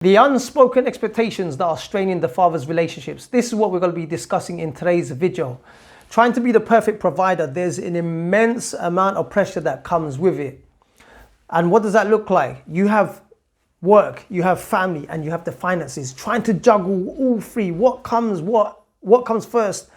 The unspoken expectations that are straining the father's relationships. This is what we're going to be discussing in today's video. Trying to be the perfect provider, there's an immense amount of pressure that comes with it. And what does that look like? You have work, you have family, and you have the finances. Trying to juggle all three. What comes first?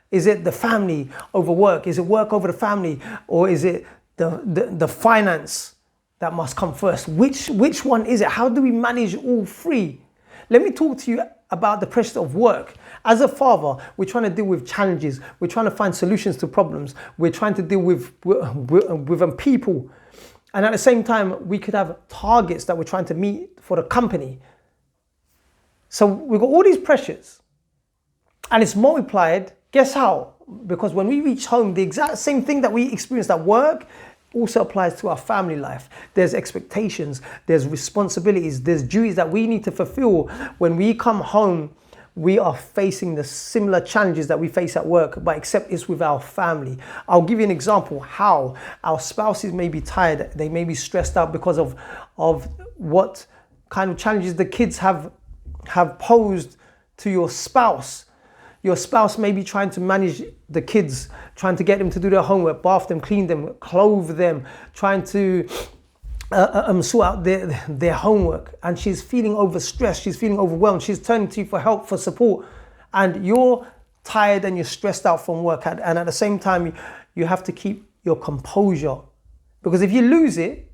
Is it the family over work? Is it work over the family? Or is it the finance that must come first? Which one is it? How do we manage all three? Let me talk to you about the pressure of work. As a father, we're trying to deal with challenges. We're trying to find solutions to problems. We're trying to deal with people. And at the same time, we could have targets that we're trying to meet for the company. So we've got all these pressures and it's multiplied. Guess how? Because when we reach home, the exact same thing that we experienced at work also applies to our family life. There's expectations, there's responsibilities, there's duties that we need to fulfill. When we come home, we are facing the similar challenges that we face at work, but except it's with our family. I'll give you an example how our spouses may be tired, they may be stressed out because of what kind of challenges the kids have posed to your spouse. Your spouse may be trying to manage the kids, trying to get them to do their homework, bath them, clean them, clothe them, trying to sort out their homework. And she's feeling overstressed, she's feeling overwhelmed, she's turning to you for help, for support. And you're tired and you're stressed out from work. And at the same time, you have to keep your composure. Because if you lose it,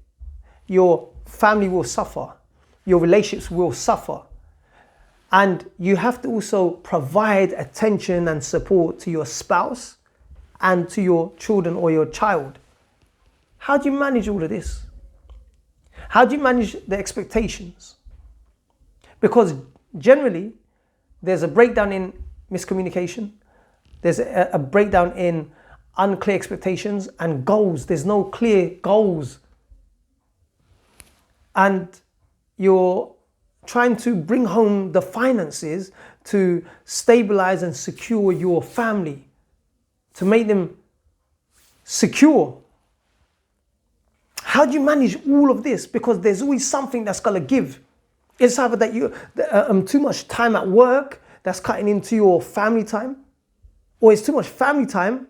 your family will suffer, your relationships will suffer. And you have to also provide attention and support to your spouse and to your children or your child. How do you manage all of this? How do you manage the expectations? Because generally, there's a breakdown in miscommunication. There's a breakdown in unclear expectations and goals. There's no clear goals. And you're trying to bring home the finances to stabilize and secure your family, to make them secure. How do you manage all of this? Because there's always something that's going to give. It's either that you too much time at work that's cutting into your family time, or it's too much family time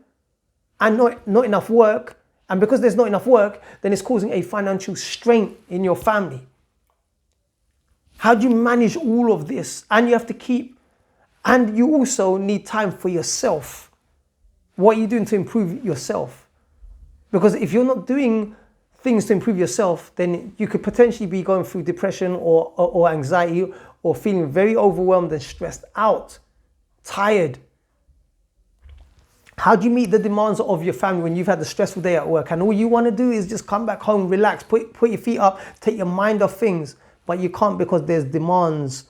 and not enough work. And because there's not enough work, then it's causing a financial strain in your family. How do you manage all of this? And you have to and you also need time for yourself. What are you doing to improve yourself? Because if you're not doing things to improve yourself, then you could potentially be going through depression or anxiety or feeling very overwhelmed and stressed out, tired. How do you meet the demands of your family when you've had a stressful day at work and all you want to do is just come back home, relax, put your feet up, take your mind off things? But you can't because there's demands,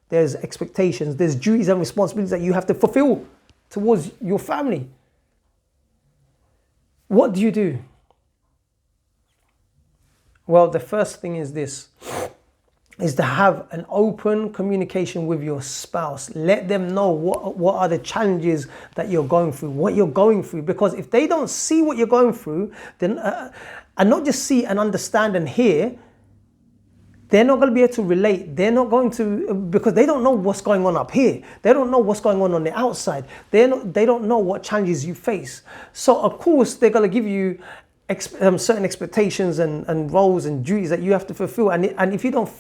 there's expectations, there's duties and responsibilities that you have to fulfill towards your family. What do you do? Well, the first thing is this, is to have an open communication with your spouse. Let them know what are the challenges that you're going through, what you're going through. Because if they don't see what you're going through, then and not just see and understand and hear, they're not going to be able to relate. They're not going to, because they don't know what's going on up here. They don't know what's going on the outside. They don't know what challenges you face. So of course, they're going to give you certain expectations and roles and duties that you have to fulfill. And if you don't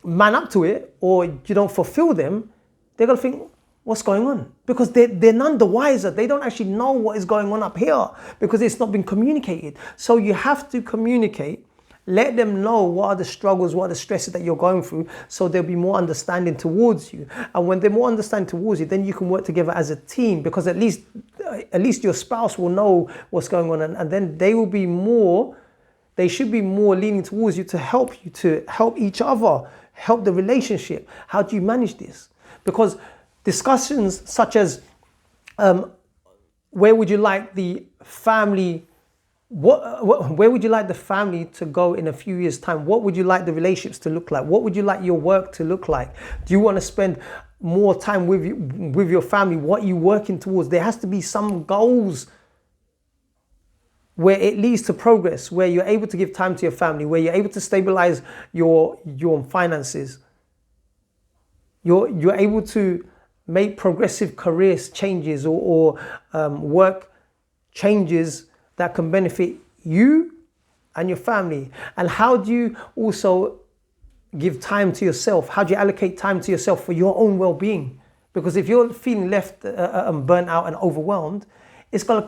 man up to it or you don't fulfill them, they're going to think, what's going on? Because they're none the wiser. They don't actually know what is going on up here because it's not been communicated. So you have to communicate. Let them know what are the struggles, what are the stresses that you're going through, so there'll be more understanding towards you. And when they're more understanding towards you, then you can work together as a team, because at least your spouse will know what's going on, and then they should be more leaning towards you to help each other, help the relationship. How do you manage this? Because discussions such as where would you like the family where would you like the family to go in a few years' time? What would you like the relationships to look like? What would you like your work to look like? Do you want to spend more time with your family? What are you working towards? There has to be some goals where it leads to progress, where you're able to give time to your family, where you're able to stabilize your finances. You're able to make progressive career changes or work changes that can benefit you and your family. And how do you also give time to yourself? How do you allocate time to yourself for your own well-being? Because if you're feeling left burnt out and overwhelmed, it's gonna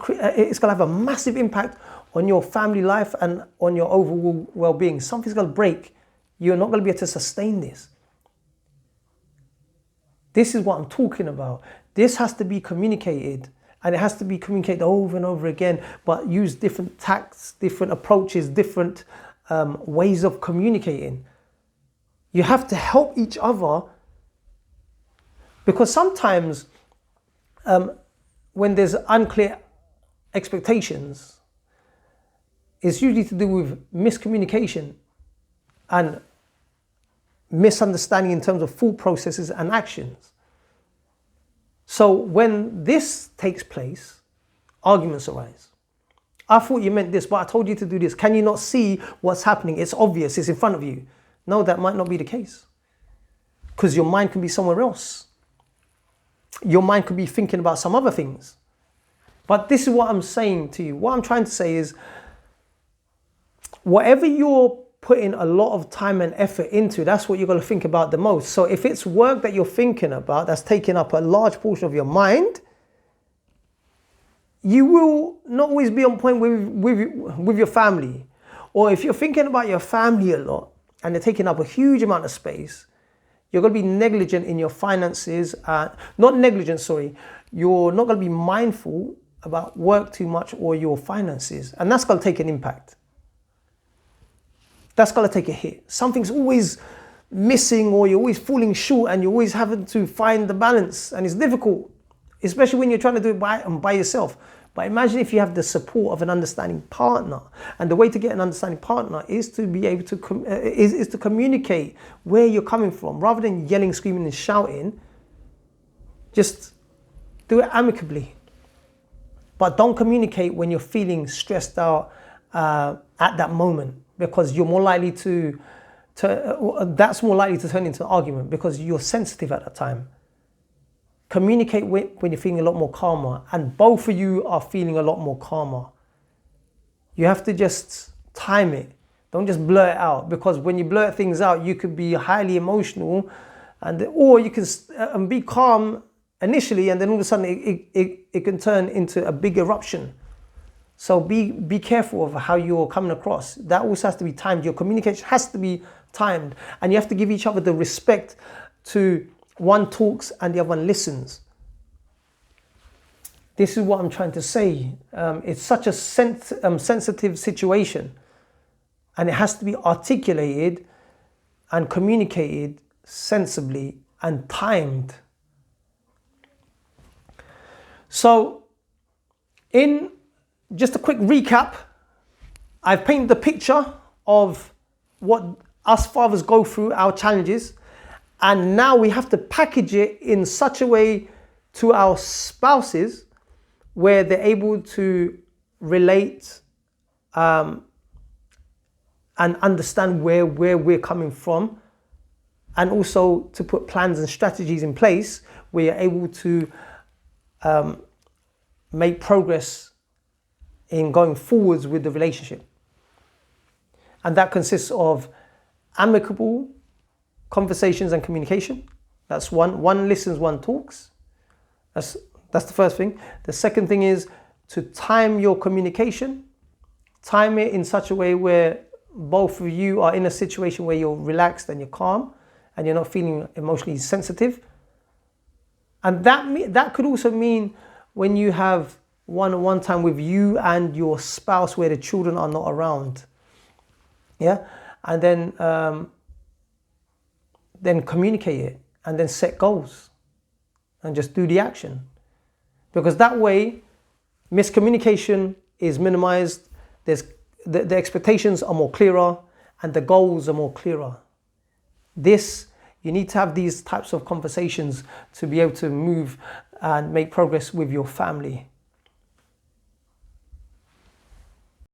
have a massive impact on your family life and on your overall well-being. Something's gonna break. You're not gonna be able to sustain this. This is what I'm talking about. This has to be communicated, and it has to be communicated over and over again, but use different tacts, different approaches, different ways of communicating. You have to help each other, because sometimes when there's unclear expectations, it's usually to do with miscommunication and misunderstanding in terms of thought processes and actions. So when this takes place, arguments arise. I thought you meant this, but I told you to do this. Can you not see what's happening? It's obvious, it's in front of you. No, that might not be the case, because your mind can be somewhere else. Your mind could be thinking about some other things. But this is what I'm saying to you. What I'm trying to say is, whatever you're putting a lot of time and effort into, that's what you're going to think about the most. So if it's work that you're thinking about that's taking up a large portion of your mind, you will not always be on point with your family. Or if you're thinking about your family a lot and they're taking up a huge amount of space, you're going to be negligent in your finances. Not negligent, sorry. You're not going to be mindful about work too much or your finances. And that's going to take an impact. That's going to take a hit. Something's always missing, or you're always falling short, and you're always having to find the balance. And it's difficult, especially when you're trying to do it by yourself. But imagine if you have the support of an understanding partner. And the way to get an understanding partner is to be able to is to communicate where you're coming from, rather than yelling, screaming, and shouting. Just do it amicably. But don't communicate when you're feeling stressed out at that moment, because you're more likely that's more likely to turn into an argument, because you're sensitive at that time. Communicate when you're feeling a lot more calmer, and both of you are feeling a lot more calmer. You have to just time it. Don't just blur it out, because when you blur things out, you could be highly emotional, or you can be calm initially, and then all of a sudden it can turn into a big eruption. So be careful of how you're coming across. That also has to be timed. Your communication has to be timed, and you have to give each other the respect to one talks and the other one listens. This is what I'm trying to say. It's such a sensitive situation, and it has to be articulated and communicated sensibly and timed. So, in just a quick recap, I've painted the picture of what us fathers go through, our challenges, and now we have to package it in such a way to our spouses where they're able to relate and understand where we're coming from, and also to put plans and strategies in place where you're able to make progress in going forwards with the relationship. And that consists of amicable conversations and communication. That's one listens, one talks. That's the first thing. The second thing is to time your communication. Time it in such a way where both of you are in a situation where you're relaxed and you're calm and you're not feeling emotionally sensitive. And that could also mean when you have one-on-one time with you and your spouse where the children are not around. Yeah? And then communicate it, and then set goals and just do the action. Because that way, miscommunication is minimized, the expectations are more clearer, and the goals are more clearer. You need to have these types of conversations to be able to move and make progress with your family.